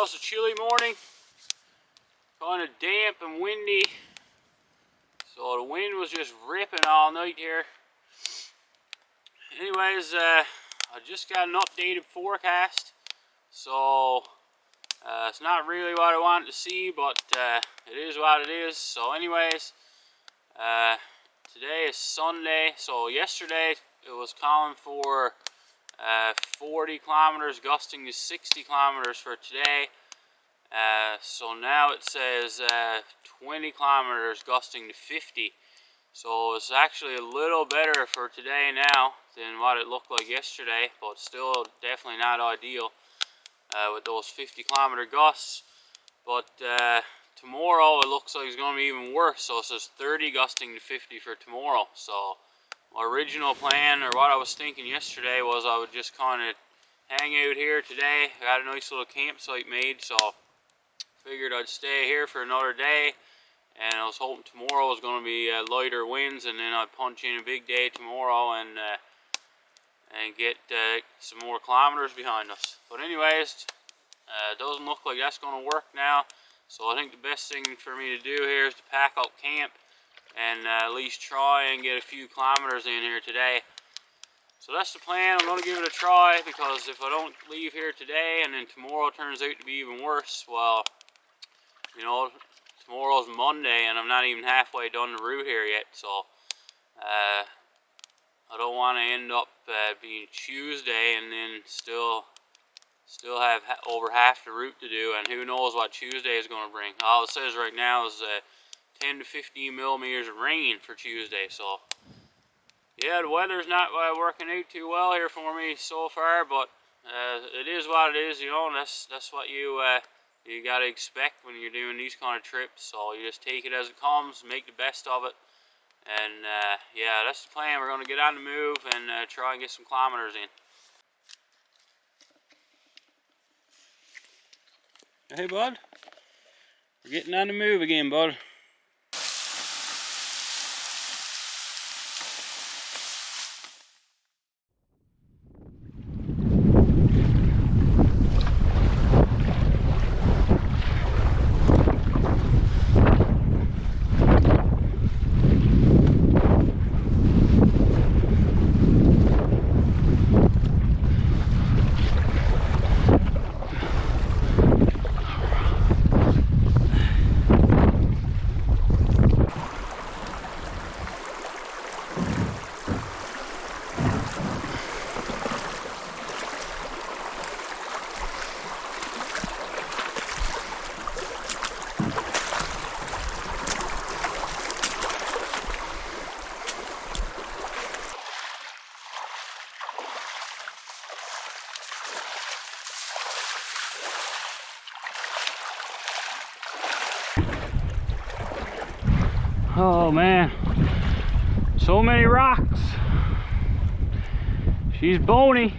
it's a chilly morning, kind of damp and windy, so the wind was just ripping all night here. Anyways, I just got an updated forecast, so it's not really what I wanted to see, but it is what it is. So anyways, today is Sunday, so yesterday it was calling for 40 kilometers gusting to 60 kilometers for today. So now it says 20 kilometers gusting to 50. So it's actually a little better for today now than what it looked like yesterday, but still definitely not ideal with those 50 kilometer gusts. But tomorrow it looks like it's going to be even worse. So it says 30 gusting to 50 for tomorrow. So my original plan, or what I was thinking yesterday, was I would just kind of hang out here today. I got a nice little campsite made, so figured I'd stay here for another day. And I was hoping tomorrow was going to be lighter winds, and then I'd punch in a big day tomorrow and get some more kilometers behind us. But anyways, it doesn't look like that's going to work now. So I think the best thing for me to do here is to pack up camp and at least try and get a few kilometers in here today. So that's the plan. I'm going to give it a try, because if I don't leave here today and then tomorrow turns out to be even worse, well, you know, tomorrow's Monday and I'm not even halfway done the route here yet. So I don't want to end up being Tuesday and then still have over half the route to do, and who knows what Tuesday is going to bring. All it says right now is 10 to 15 millimeters of rain for Tuesday. So yeah, the weather's not working out too well here for me so far, but it is what it is, you know, and that's what you got to expect when you're doing these kind of trips. So you just take it as it comes, make the best of it, and yeah, that's the plan. We're going to get on the move and try and get some kilometers in. Hey bud, we're getting on the move again, bud. Oh man, so many rocks. She's bony.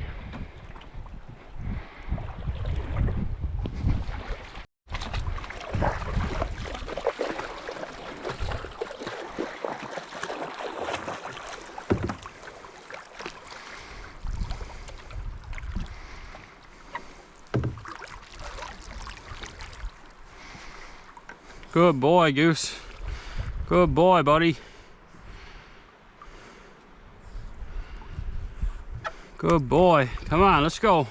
Good boy, Goose. Good boy, buddy. Good boy. Come on, let's go.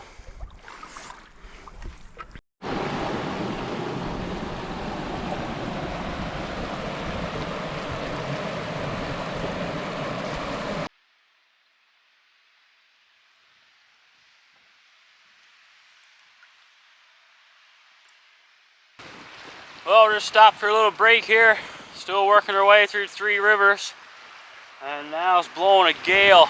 Well, we're just stopped for a little break here. Still working our way through 3 rivers. And now it's blowing a gale.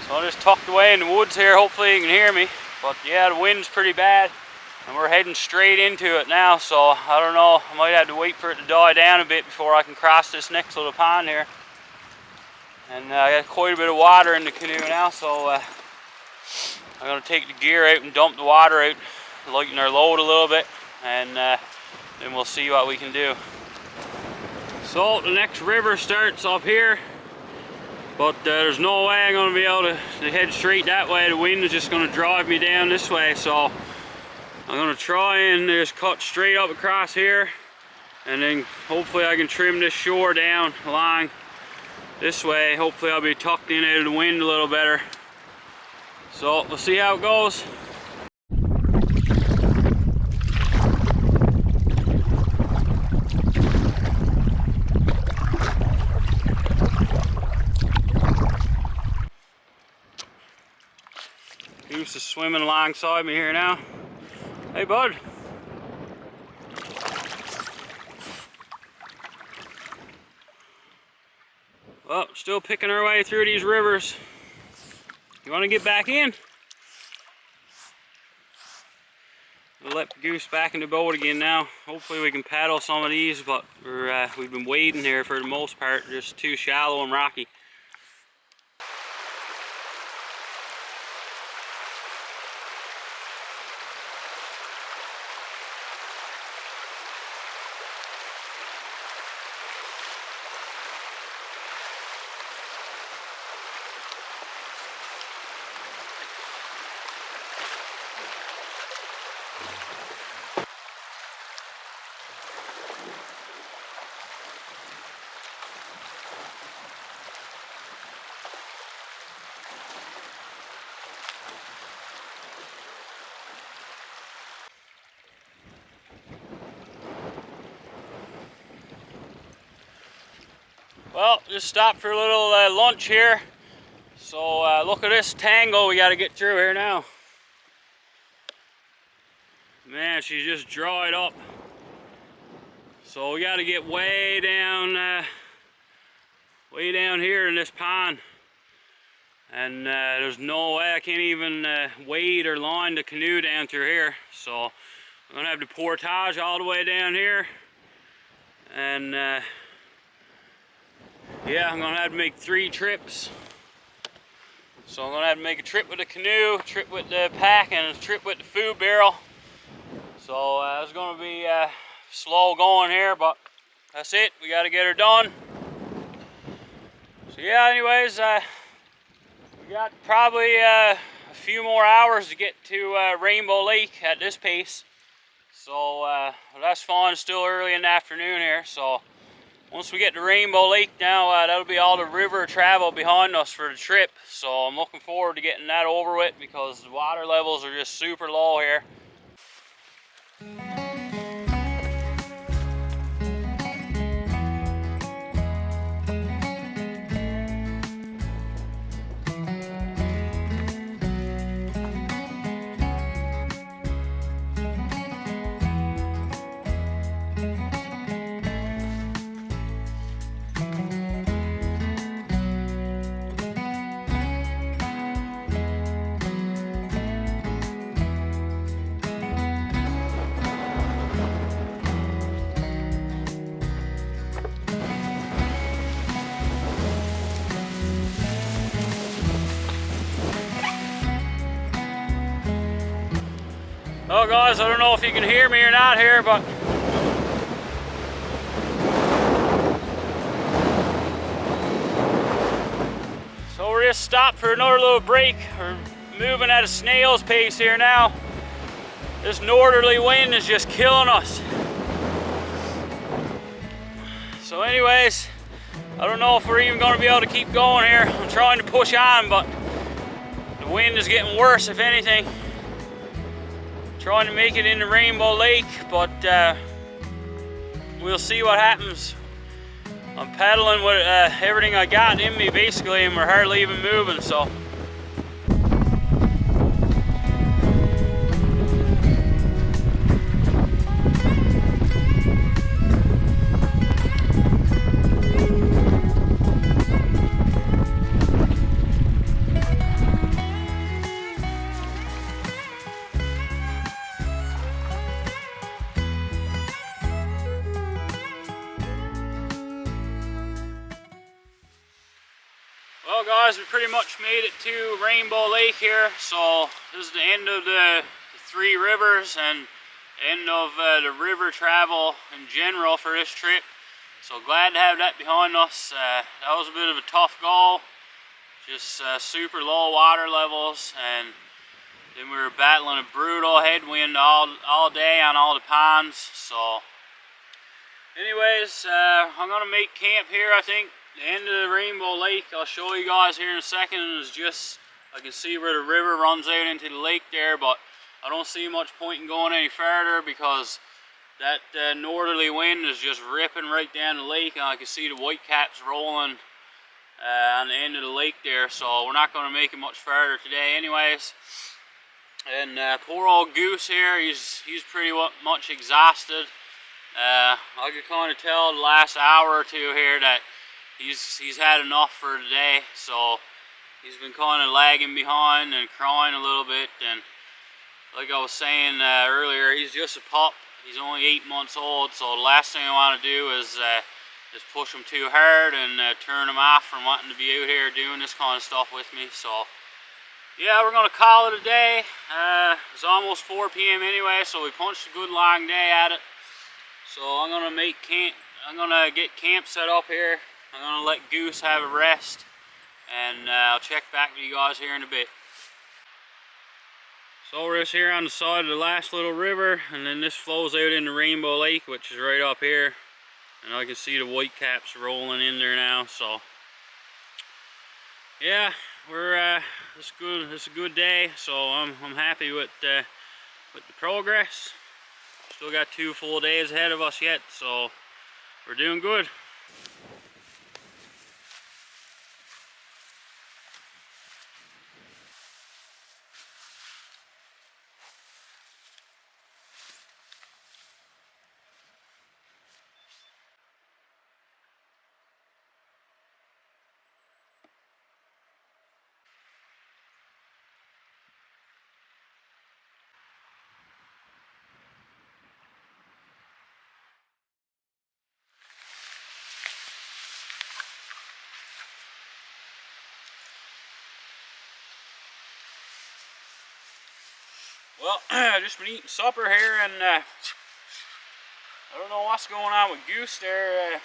So I'm just tucked away in the woods here. Hopefully you can hear me. But yeah, the wind's pretty bad. And we're heading straight into it now. So I don't know, I might have to wait for it to die down a bit before I can cross this next little pond here. And I got quite a bit of water in the canoe now. So I'm going to take the gear out and dump the water out. Lighten our load a little bit. And then we'll see what we can do. So the next river starts up here, but there's no way I'm going to be able to head straight that way. The wind is just going to drive me down this way, so I'm gonna try and just cut straight up across here, and then hopefully I can trim this shore down along this way. Hopefully I'll be tucked in out of the wind a little better. So we'll see how it goes. Goose is swimming alongside me here now. Hey bud. Well, still picking our way through these rivers. You want to get back in? We'll let Goose back in the boat again now. Hopefully we can paddle some of these, but we've been wading here for the most part, just too shallow and rocky. Well, just stopped for a little lunch here. So look at this tangle we got to get through here now. Man, she's just dried up. So we got to get way down here in this pond. And there's no way I can't even wade or line the canoe down through here. So I'm gonna have to portage all the way down here. And yeah, I'm gonna have to make 3 trips. So I'm gonna have to make a trip with the canoe, a trip with the pack, and a trip with the food barrel. So it's gonna be slow going here, but that's it. We gotta get her done. So yeah, anyways, we got probably a few more hours to get to Rainbow Lake at this pace. So that's fine. Still early in the afternoon here. So once we get to Rainbow Lake now, that'll be all the river travel behind us for the trip. So I'm looking forward to getting that over with because the water levels are just super low here. Well guys, I don't know if you can hear me or not here, but so we're just stopped for another little break. We're moving at a snail's pace here now. This northerly wind is just killing us. So anyways, I don't know if we're even going to be able to keep going here. I'm trying to push on, but the wind is getting worse if anything. Trying to make it into Rainbow Lake, but we'll see what happens. I'm paddling with everything I got in me basically, and we're hardly even moving, so. Well guys, we pretty much made it to Rainbow Lake here. So this is the end of the 3 rivers and end of the river travel in general for this trip. So glad to have that behind us. That was a bit of a tough goal. Just super low water levels, and Then we were battling a brutal headwind all day on all the ponds. So anyways, I'm gonna make camp here. I think the end of the Rainbow Lake, I'll show you guys here in a second, is just, I can see where the river runs out into the lake there, but I don't see much point in going any further because that northerly wind is just ripping right down the lake, and I can see the whitecaps rolling on the end of the lake there. So we're not going to make it much further today anyways. And poor old Goose here, he's pretty much exhausted. I could kind of tell the last hour or two here that he's had enough for today, so he's been kind of lagging behind and crying a little bit. And like I was saying earlier, he's just a pup. He's only 8 months old, so the last thing I want to do is push him too hard and turn him off from wanting to be out here doing this kind of stuff with me. So yeah, we're gonna call it a day. It's almost 4 p.m. anyway, so we punched a good long day at it. So I'm gonna make camp. I'm gonna get camp set up here. I'm gonna let Goose have a rest, and I'll check back with you guys here in a bit. So we're just here on the side of the last little river, and then this flows out into Rainbow Lake, which is right up here. And I can see the whitecaps rolling in there now. So yeah, we're it's good. It's a good day. So I'm happy with the progress. Still got 2 full days ahead of us yet, so we're doing good. Well, I just been eating supper here, and I don't know what's going on with Goose there.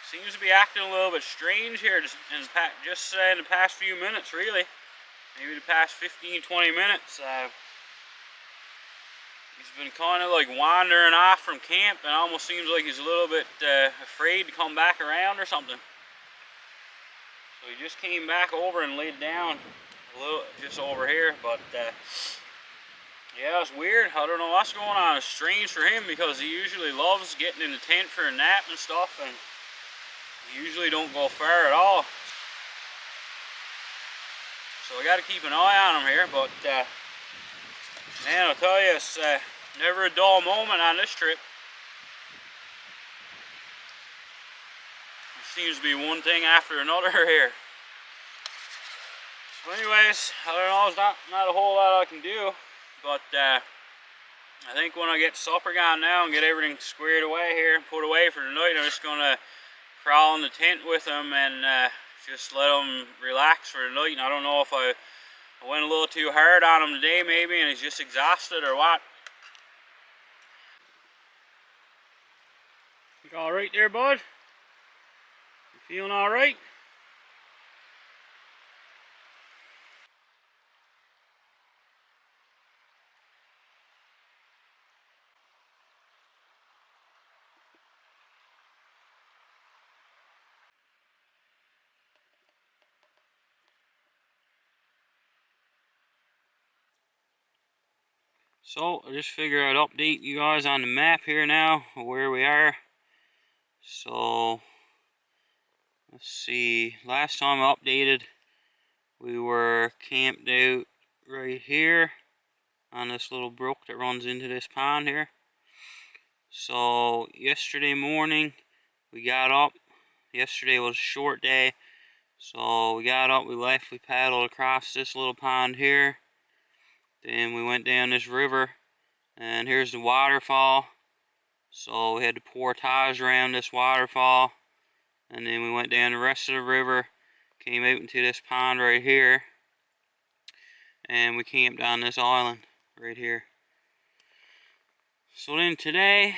Seems to be acting a little bit strange here just in the past few minutes, really. Maybe the past 15-20 minutes. He's been kind of like wandering off from camp, and almost seems like he's a little bit afraid to come back around or something. So he just came back over and laid down a little just over here, but yeah, it's weird. I don't know what's going on. It's strange for him because he usually loves getting in the tent for a nap and stuff, and he usually don't go far at all. So I got to keep an eye on him here, but man, I'll tell you, it's never a dull moment on this trip. It seems to be one thing after another here. So anyways, I don't know, there's not a whole lot I can do, but I think when I get supper gone now and get everything squared away here and put away for the night, I'm just gonna crawl in the tent with him and just let him relax for the night. And I don't know if I went a little too hard on him today maybe, and he's just exhausted or what. You all right there, bud? You feeling all right? So I just figured I'd update you guys on the map here now where we are. So let's see, last time I updated we were camped out right here on this little brook that runs into this pond here. So yesterday morning we got up. Yesterday was a short day, so we got up, we left, we paddled across this little pond here. Then we went down this river, and here's the waterfall. So we had to portage around this waterfall, and then we went down the rest of the river, came out into this pond right here, and we camped on this island right here. So then today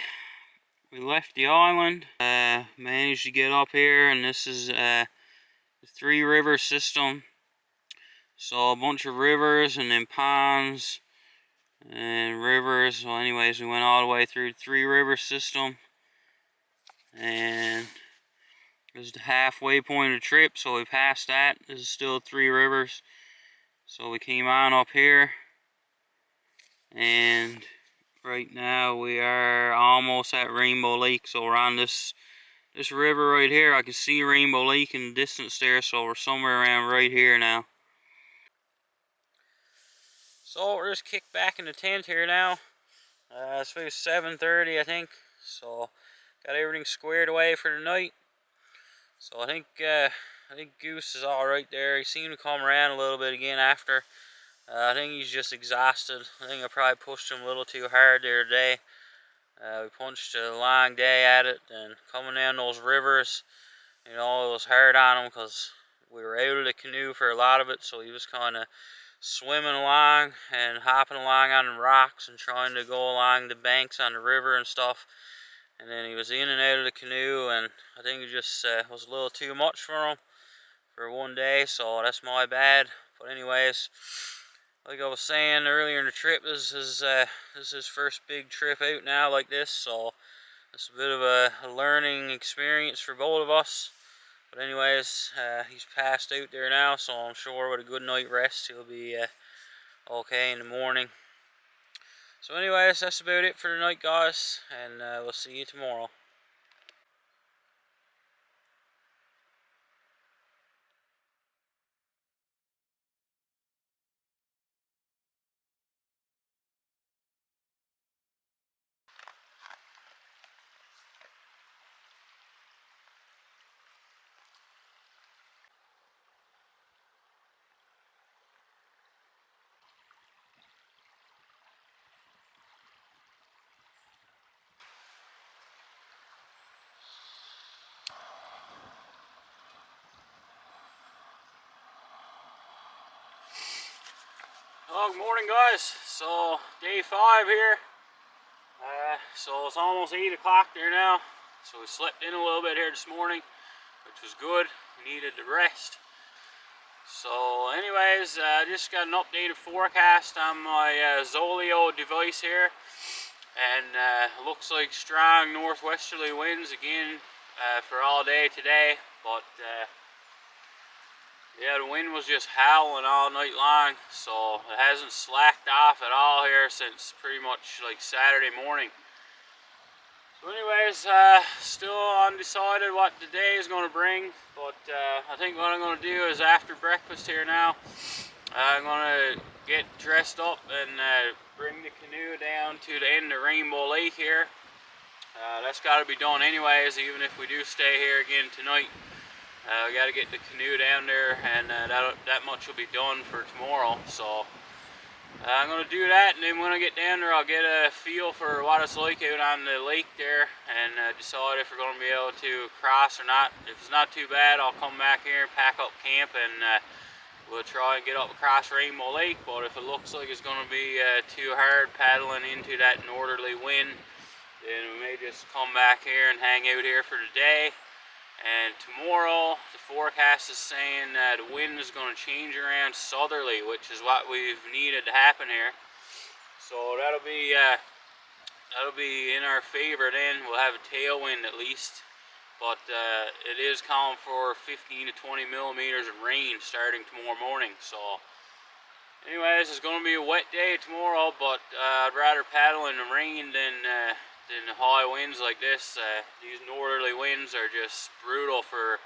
we left the island, managed to get up here, and this is the Three River system. So a bunch of rivers and then ponds and rivers. So anyways, we went all the way through 3 river system, and this is the halfway point of the trip, so we passed that. This is still 3 rivers. So we came on up here, and right now we are almost at Rainbow Lake. So we're on this river right here. I can see Rainbow Lake in the distance there, so we're somewhere around right here now. So we're just kicked back in the tent here now. It's about 7:30, I think. So got everything squared away for the night. So I think Goose is all right there. He seemed to come around a little bit again after. I think he's just exhausted. I think I probably pushed him a little too hard there today. We punched a long day at it, and coming down those rivers, you know, it was hard on him because we were out of the canoe for a lot of it, so he was kind of swimming along and hopping along on the rocks and trying to go along the banks on the river and stuff. And then he was in and out of the canoe, and I think it just was a little too much for him for one day, so that's my bad. But anyways, like I was saying earlier in the trip, this is his first big trip out now like this, so it's a bit of a learning experience for both of us. But anyways, he's passed out there now, so I'm sure with a good night rest he'll be okay in the morning. So anyways, that's about it for tonight, guys, and we'll see you tomorrow. Oh, good morning, guys. So day 5 here. So it's almost 8 o'clock there now. So we slept in a little bit here this morning, which was good. We needed the rest. So anyways, just got an updated forecast on my Zoleo device here, and looks like strong northwesterly winds again for all day today. But yeah, the wind was just howling all night long, so it hasn't slacked off at all here since pretty much like Saturday morning. So anyways, still undecided what the day is going to bring, but I think what I'm going to do is after breakfast here now, I'm going to get dressed up and bring the canoe down to the end of Rainbow Lake here. That's got to be done anyways, even if we do stay here again tonight. We got to get the canoe down there, and that much will be done for tomorrow. So I'm going to do that, and then when I get down there, I'll get a feel for what it's like out on the lake there, and decide if we're going to be able to cross or not. If it's not too bad, I'll come back here and pack up camp, and we'll try and get up across Rainbow Lake. But if it looks like it's going to be too hard paddling into that northerly wind, then we may just come back here and hang out here for the day. And tomorrow, the forecast is saying that the wind is going to change around southerly, which is what we've needed to happen here. So that'll be in our favor then. We'll have a tailwind at least. But it is calling for 15 to 20 millimeters of rain starting tomorrow morning. So anyways, it's going to be a wet day tomorrow, but I'd rather paddle in the rain than the high winds like this. These northerly winds are just brutal for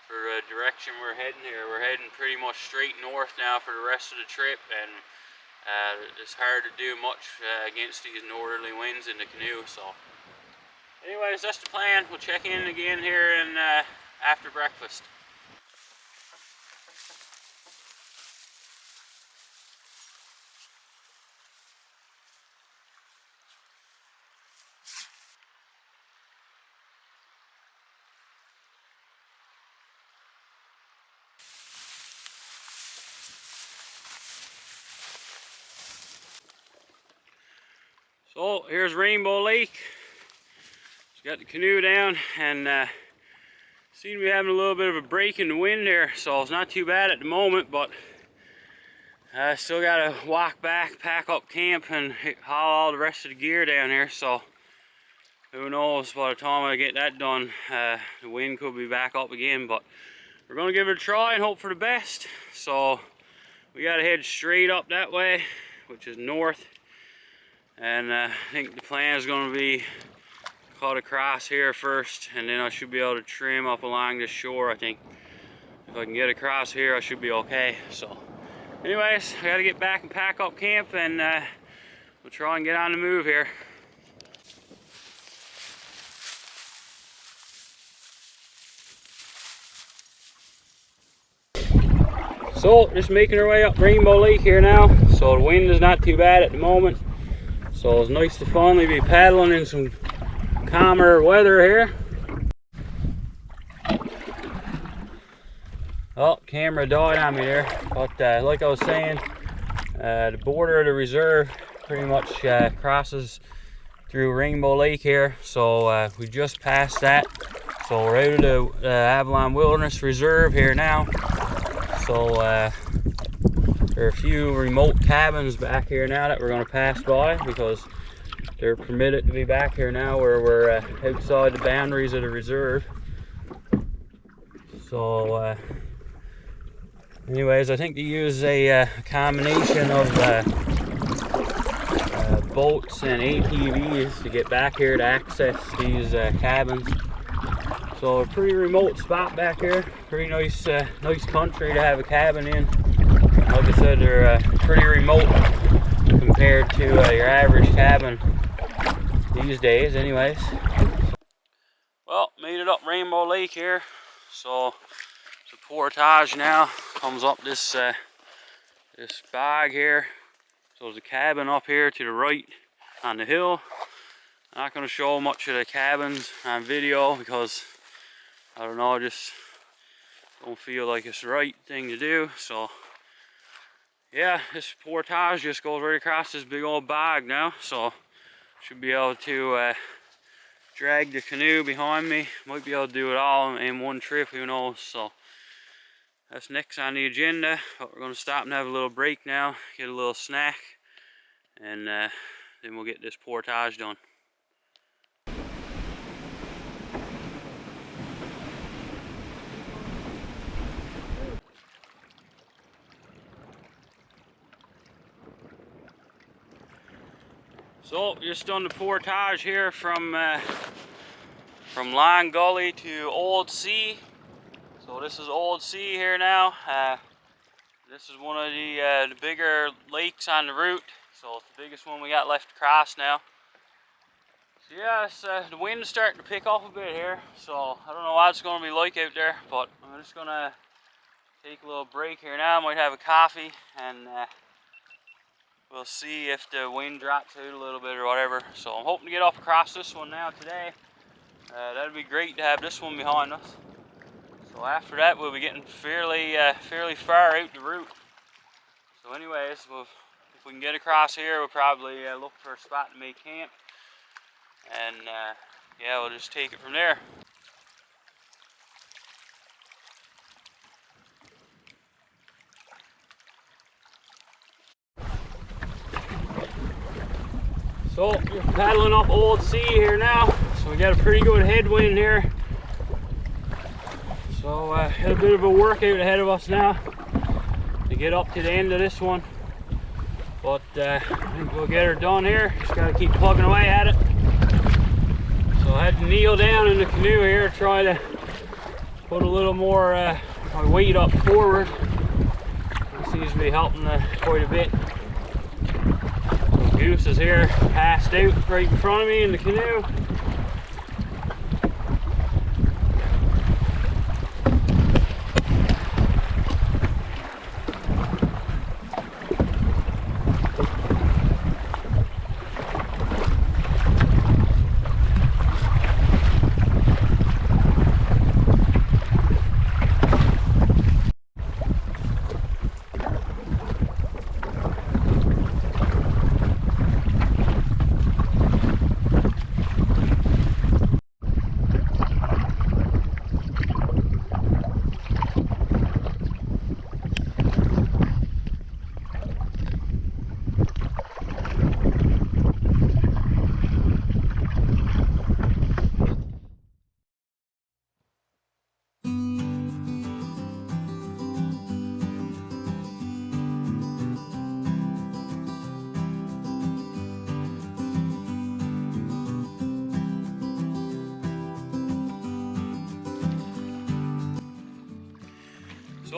the direction we're heading here. We're heading pretty much straight north now for the rest of the trip, and it's hard to do much against these northerly winds in the canoe. So anyways, that's the plan. We'll check in again here and after breakfast. So here's Rainbow Lake. Just got the canoe down, and seem to be having a little bit of a break in the wind there, so it's not too bad at the moment, but I still gotta walk back, pack up camp, and haul all the rest of the gear down here, so who knows, by the time I get that done, the wind could be back up again, but we're gonna give it a try and hope for the best. So we gotta head straight up that way, which is north, and I think the plan is gonna be cut across here first, and then I should be able to trim up along this shore. I think if I can get across here, I should be okay. So anyways, I gotta get back and pack up camp, and we'll try and get on the move here. So just making our way up Rainbow Lake here now. So the wind is not too bad at the moment, so it's nice to finally be paddling in some calmer weather here. Oh, camera died on me there, but like I was saying, the border of the reserve pretty much crosses through Rainbow Lake here, so we just passed that. So we're out of the Avalon Wilderness Reserve here now. So there are a few remote cabins back here now that we're going to pass by, because they're permitted to be back here now where we're outside the boundaries of the reserve. So anyways, I think they use a combination of boats and ATVs to get back here to access these cabins. So a pretty remote spot back here. Pretty nice nice country to have a cabin in. Like I said, they're pretty remote compared to your average cabin these days anyways. Well, made it up Rainbow Lake here. So the Portage now comes up this this bog here. So there's a cabin up here to the right on the hill. I'm not going to show much of the cabins on video because I don't know, I just don't feel like it's the right thing to do. So yeah, this Portage just goes right across this big old bog now, so should be able to drag the canoe behind me. Might be able to do it all in one trip, who knows. So that's next on the agenda, but we're going to stop and have a little break now, get a little snack, and then we'll get this Portage done. So just done the Portage here from Long Gully to Old Sea. So this is Old Sea here now. This is one of the bigger lakes on the route. So it's the biggest one we got left to cross now. So yeah, it's, the wind's starting to pick up a bit here. So I don't know what it's going to be like out there, but I'm just going to take a little break here now. I might have a coffee, and we'll see if the wind drops out a little bit or whatever. So I'm hoping to get up across this one now today. That'd be great to have this one behind us. So after that, we'll be getting fairly far out the route. So anyways, if we can get across here, we'll probably look for a spot to make camp. And yeah, we'll just take it from there. So we're paddling up Old Sea here now. So we got a pretty good headwind here. So had a bit of a workout ahead of us now to get up to the end of this one. But I think we'll get her done here. Just gotta keep plugging away at it. So I had to kneel down in the canoe here, try to put a little more my weight up forward. It seems to be helping quite a bit. Goose is here, passed out right in front of me in the canoe.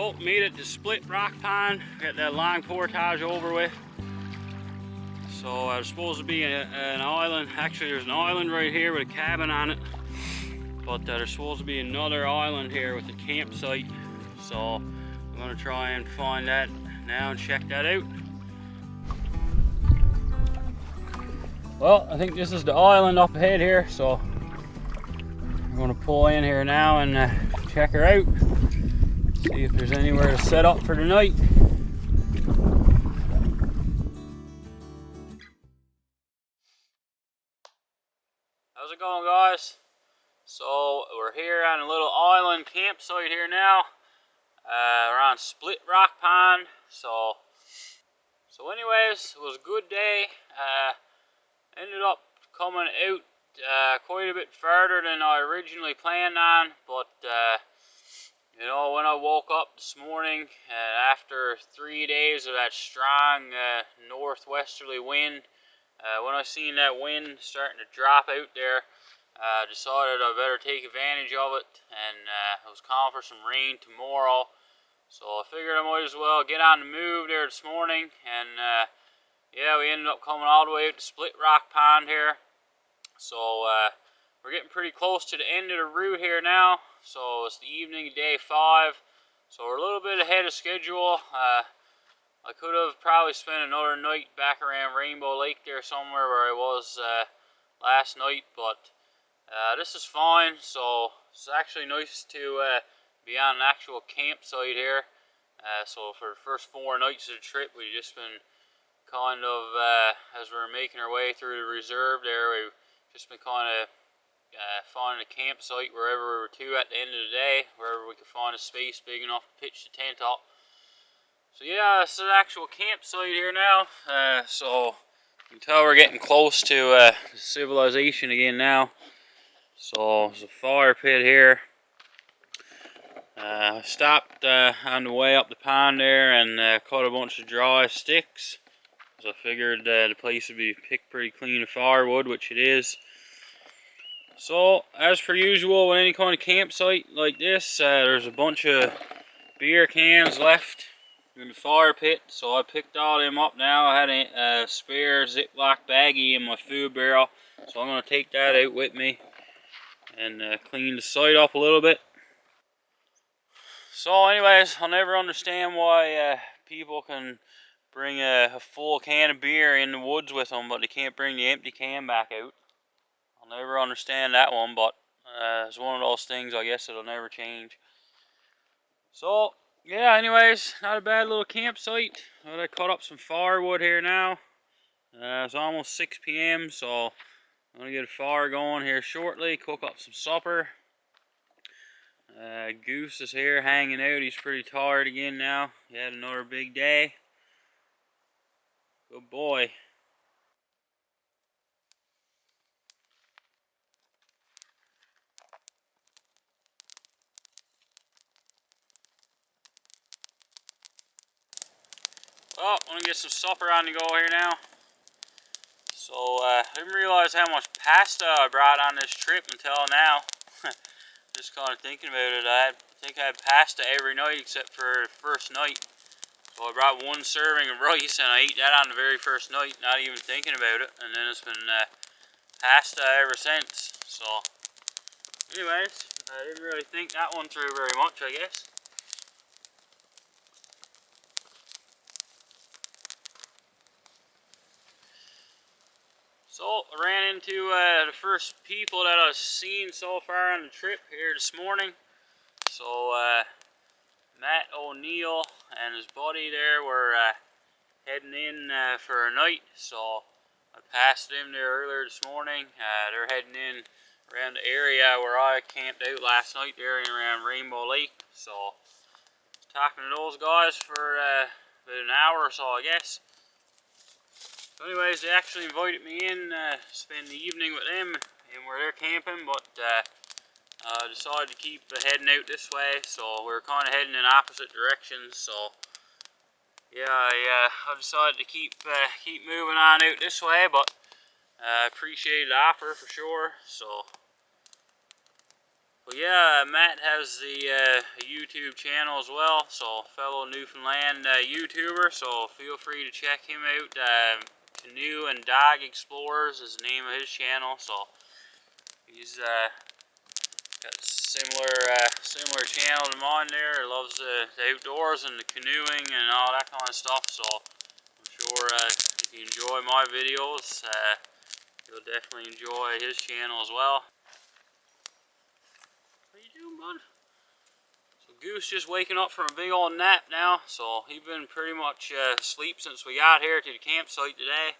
So, made it to Split Rock Pond, got that long portage over with. So I was supposed to be an island. Actually, there's an island right here with a cabin on it. But there's supposed to be another island here with a campsite. So I'm gonna try and find that now and check that out. Well, I think this is the island up ahead here. So I'm gonna pull in here now and check her out. See if there's anywhere to set up for the night. How's it going, guys? So we're here on a little island campsite here now. We're on Split Rock Pond. So anyways, it was a good day. Ended up coming out quite a bit further than I originally planned on, but you know, when I woke up this morning after 3 days of that strong northwesterly wind, when I seen that wind starting to drop out there, I decided I better take advantage of it, and I was calling for some rain tomorrow, so I figured I might as well get on the move there this morning. And yeah, we ended up coming all the way out to Split Rock Pond here. So we're getting pretty close to the end of the route here now. So it's the evening of day 5. So we're a little bit ahead of schedule. I could have probably spent another night back around Rainbow Lake there somewhere where I was last night, but this is fine. So it's actually nice to be on an actual campsite here. So for the first 4 nights of the trip, we've just been kind of, as we were making our way through the reserve there, we've just been kind of finding a campsite wherever we were to at the end of the day, wherever we could find a space big enough to pitch the tent up. So yeah, this is an actual campsite here now. So you can tell we're getting close to civilization again now. So there's a fire pit here. I stopped on the way up the pond there and caught a bunch of dry sticks. So I figured the place would be picked pretty clean of firewood, which it is. So as per usual with any kind of campsite like this, there's a bunch of beer cans left in the fire pit. So I picked all them up now. I had a spare Ziploc baggie in my food barrel. So I'm going to take that out with me and clean the site up a little bit. So anyways, I'll never understand why people can bring a full can of beer in the woods with them, but they can't bring the empty can back out. I'll never understand that one, but it's one of those things, I guess, it'll never change. So yeah, anyways, not a bad little campsite. I cut up some firewood here now. It's almost 6 p.m. so I'm gonna get a fire going here shortly, cook up some supper. Goose is here hanging out. He's pretty tired again now. He had another big day. Good boy. Well, I'm gonna get some supper on the go here now. So I didn't realize how much pasta I brought on this trip until now. Just kind of thinking about it, I think I had pasta every night except for the first night. So I brought 1 serving of rice and I ate that on the very first night, not even thinking about it. And then it's been pasta ever since. So anyways, I didn't really think that one through very much, I guess. So I ran into the first people that I've seen so far on the trip here this morning. So Matt O'Neill and his buddy there were heading in for a night. So I passed them there earlier this morning. They're heading in around the area where I camped out last night, there around Rainbow Lake. So I was talking to those guys for about an hour or so, I guess. So anyways, they actually invited me in to spend the evening with them and where they're camping, but I decided to keep heading out this way, so we're kind of heading in opposite directions. So yeah, I decided to keep moving on out this way, but I appreciate the offer for sure. So, Well, yeah, Matt has the YouTube channel as well, so fellow Newfoundland YouTuber, so feel free to check him out. Canoe and Dog Explorers is the name of his channel, so he's got a similar channel to mine there. He loves the outdoors and the canoeing and all that kind of stuff, so I'm sure if you enjoy my videos, you'll definitely enjoy his channel as well. What are you doing, bud? So Goose just waking up from a big old nap now, so he's been pretty much asleep since we got here to the campsite today.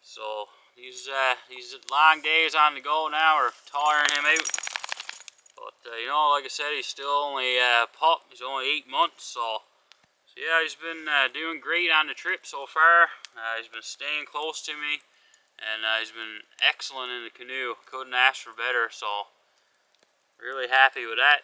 So these long days on the go now are tiring him out. But you know, like I said, he's still only a pup. He's only 8 months, so yeah, he's been doing great on the trip so far. He's been staying close to me, and he's been excellent in the canoe. Couldn't ask for better, so really happy with that.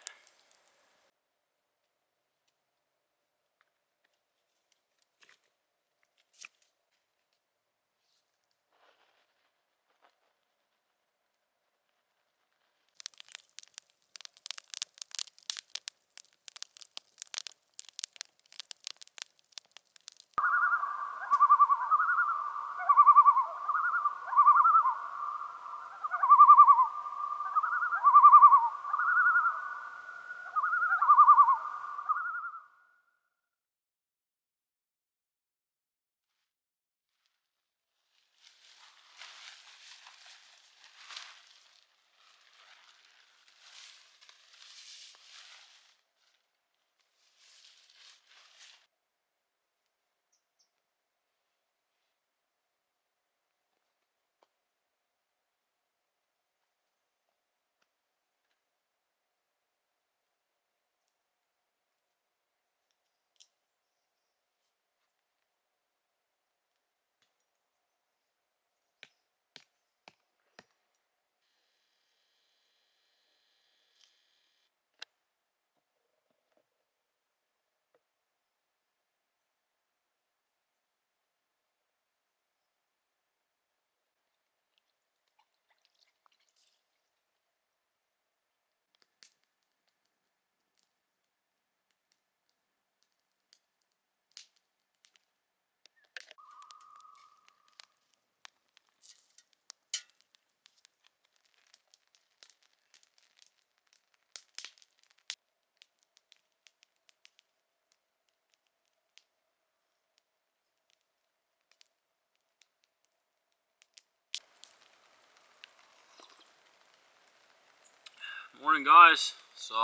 Morning, guys. So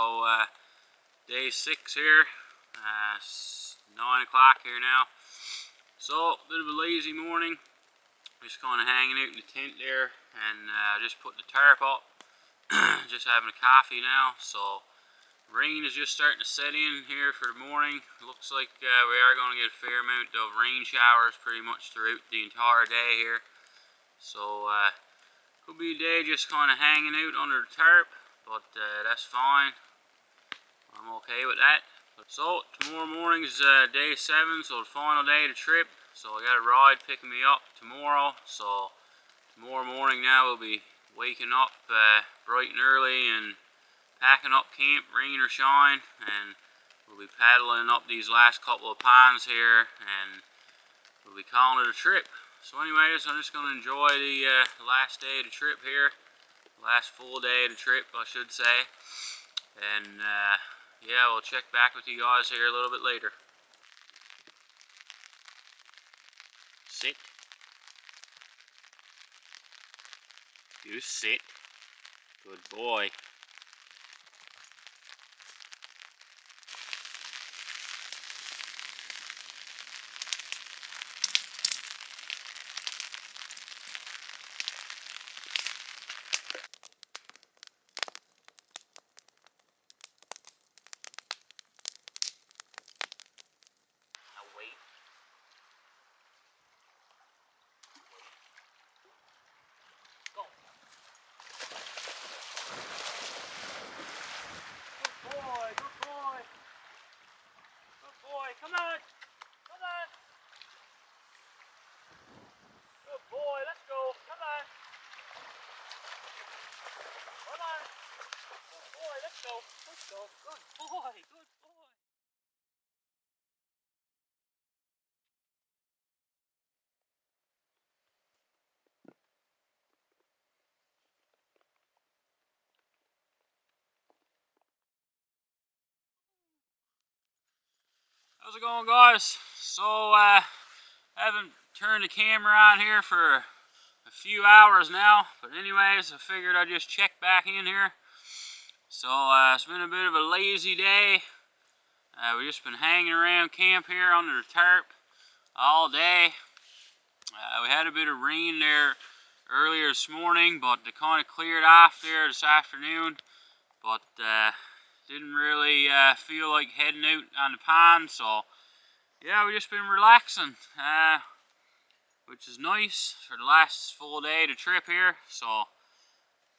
day 6 here. It's 9 o'clock here now. So a bit of a lazy morning. Just kind of hanging out in the tent there, and just put the tarp up. Just having a coffee now. So rain is just starting to set in here for the morning. Looks like we are going to get a fair amount of rain showers pretty much throughout the entire day here. So could be a day just kind of hanging out under the tarp, but that's fine. I'm okay with that. So tomorrow morning is day 7, so the final day of the trip. So I got a ride picking me up tomorrow. So tomorrow morning now we'll be waking up bright and early and packing up camp, rain or shine, and we'll be paddling up these last couple of ponds here, and we'll be calling it a trip. So anyways, I'm just going to enjoy the last day of the trip here. Last full day of the trip, I should say. And yeah, we'll check back with you guys here a little bit later. Sit. You sit. Good boy. Now wait. Go. go. Good boy, good boy. How's it going, guys? So, I haven't turned the camera on here for a few hours now, but anyways, I figured I'd just check back in here. So, it's been a bit of a lazy day. We've just been hanging around camp here under the tarp all day. We had a bit of rain there earlier this morning, but it kind of cleared off there this afternoon. But didn't really feel like heading out on the pond, so yeah, we've just been relaxing, which is nice for the last full day of the trip here. So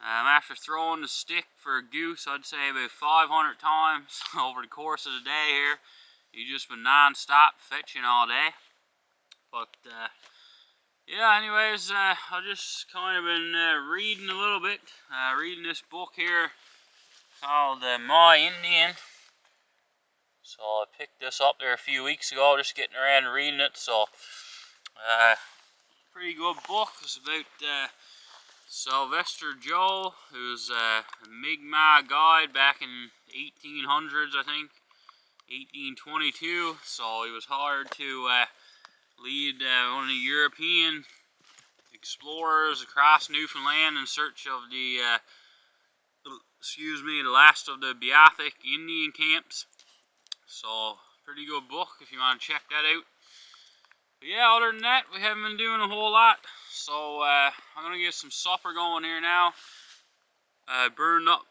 after throwing the stick for a goose, I'd say about 500 times over the course of the day here, you've just been non-stop fetching all day. But yeah, anyways, I've just kind of been reading a little bit, reading this book here called My Indian. So I picked this up there a few weeks ago, just getting around to reading it. So pretty good book. It's about Sylvester Joel, who's a Mi'kmaq guide back in 1800s, I think, 1822. So he was hired to lead one of the European explorers across Newfoundland in search of the last of the Beothuk Indian camps. So pretty good book if you want to check that out. But yeah, other than that, we haven't been doing a whole lot. So I'm gonna get some supper going here now. I burned up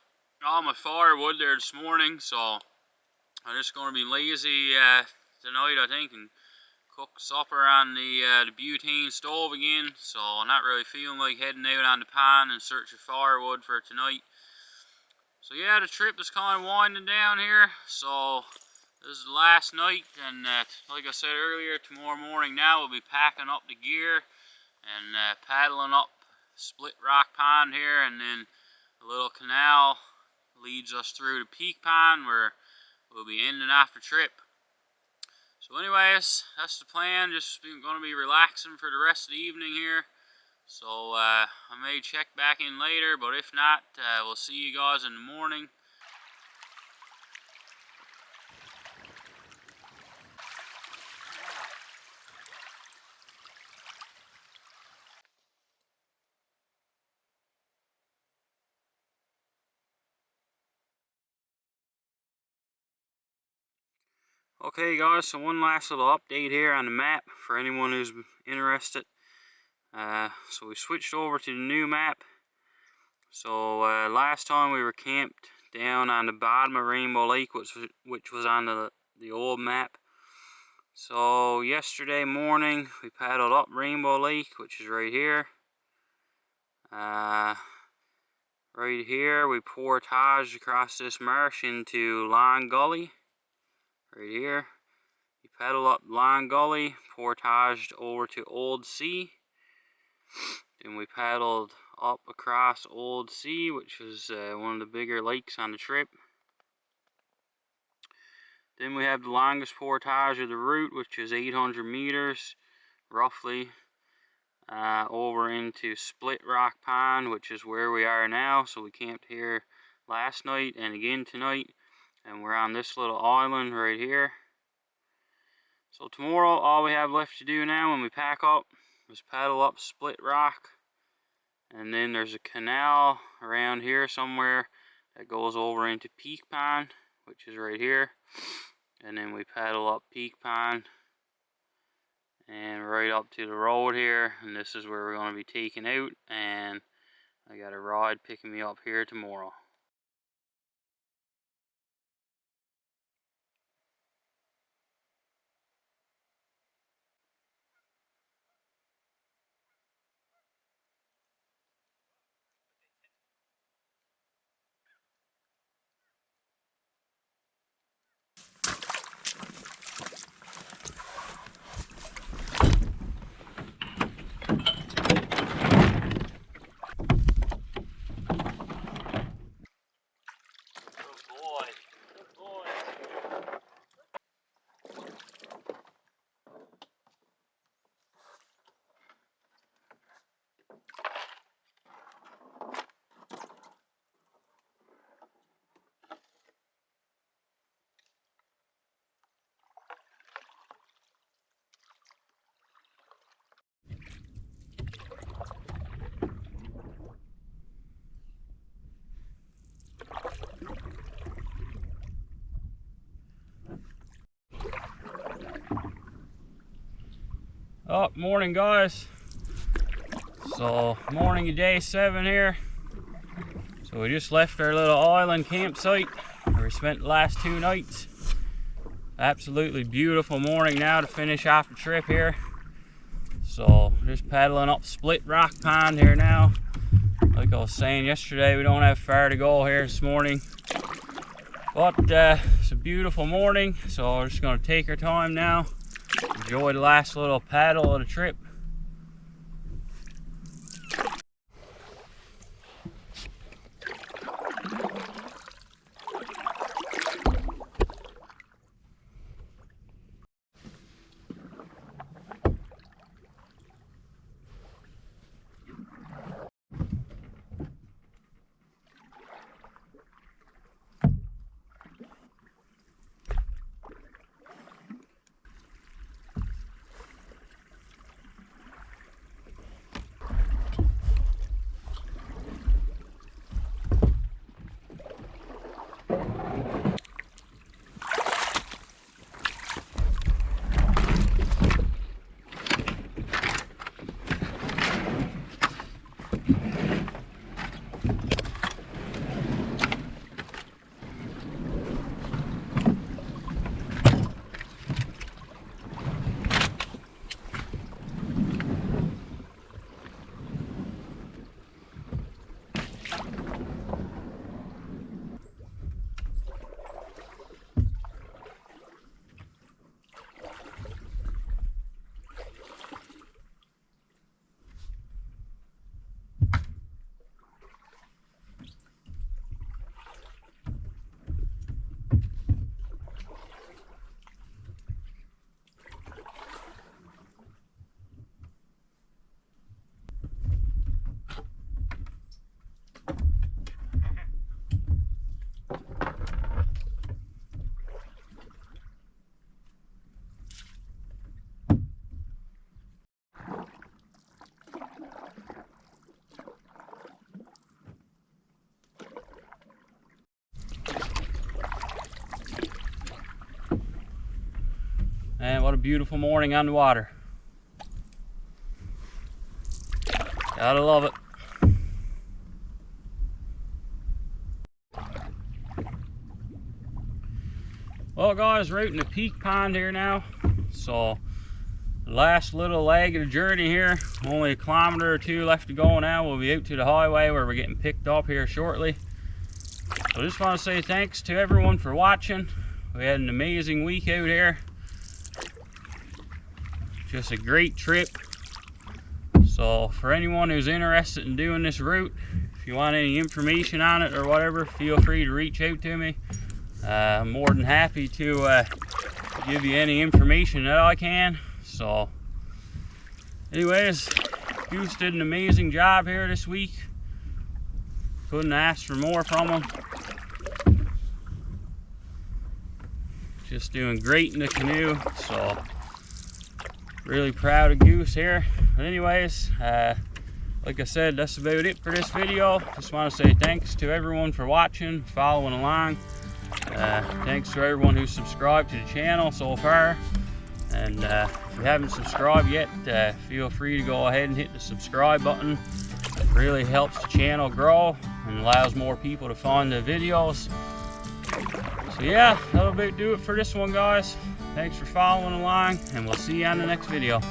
all my firewood there this morning, so I'm just gonna be lazy tonight, I think, and cook supper on the butane stove again. So I'm not really feeling like heading out on the pond in search of firewood for tonight. So yeah, the trip is kind of winding down here. So this is the last night, and like I said earlier, tomorrow morning now we'll be packing up the gear and paddling up Split Rock Pond here, and then a little canal leads us through to Peak Pond where we'll be ending off the trip. So anyways, that's the plan. Just going to be relaxing for the rest of the evening here. So I may check back in later, but if not, we'll see you guys in the morning. Okay guys, so one last little update here on the map for anyone who's interested. So we switched over to the new map. So last time we were camped down on the bottom of Rainbow Lake, which was on the old map. So yesterday morning we paddled up Rainbow Lake, which is right here. Right here we portaged across this marsh into Long Gully. Right here. We paddled up Long Gully, portaged over to Old Sea. Then we paddled up across Old Sea, which is one of the bigger lakes on the trip. Then we have the longest portage of the route, which is 800 meters, roughly, over into Split Rock Pond, which is where we are now. So we camped here last night and again tonight, and we're on this little island right here. So tomorrow, all we have left to do now when we pack up is paddle up Split Rock, and then there's a canal around here somewhere that goes over into Peak Pond, which is right here. And then we paddle up Peak Pond and right up to the road here, and this is where we're going to be taking out, and I got a ride picking me up here tomorrow. Oh, morning guys. So morning of day 7 here. So we just left our little island campsite where we spent the last 2 nights. Absolutely beautiful morning now to finish off the trip here. So just paddling up Split Rock Pond here now. Like I was saying yesterday, we don't have far to go here this morning. But it's a beautiful morning, so we're just going to take our time now. Enjoy the last little paddle of the trip. And what a beautiful morning on the water. Gotta love it. Well guys, we're out in the Peak Pond here now. So last little leg of the journey here, only a kilometer or 2 left to go now. We'll be out to the highway where we're getting picked up here shortly. So I just want to say thanks to everyone for watching. We had an amazing week out here. Just a great trip. So for anyone who's interested in doing this route, if you want any information on it or whatever, feel free to reach out to me. I'm more than happy to give you any information that I can. So anyways, Goose did an amazing job here this week. Couldn't ask for more from him. Just doing great in the canoe. So really proud of Goose here. But anyways, like I said, that's about it for this video. Just want to say thanks to everyone for watching, following along. Thanks to everyone who's subscribed to the channel so far. And if you haven't subscribed yet, feel free to go ahead and hit the subscribe button. It really helps the channel grow and allows more people to find the videos. So yeah, that'll about do it for this one, guys. Thanks for following along, and we'll see you on the next video.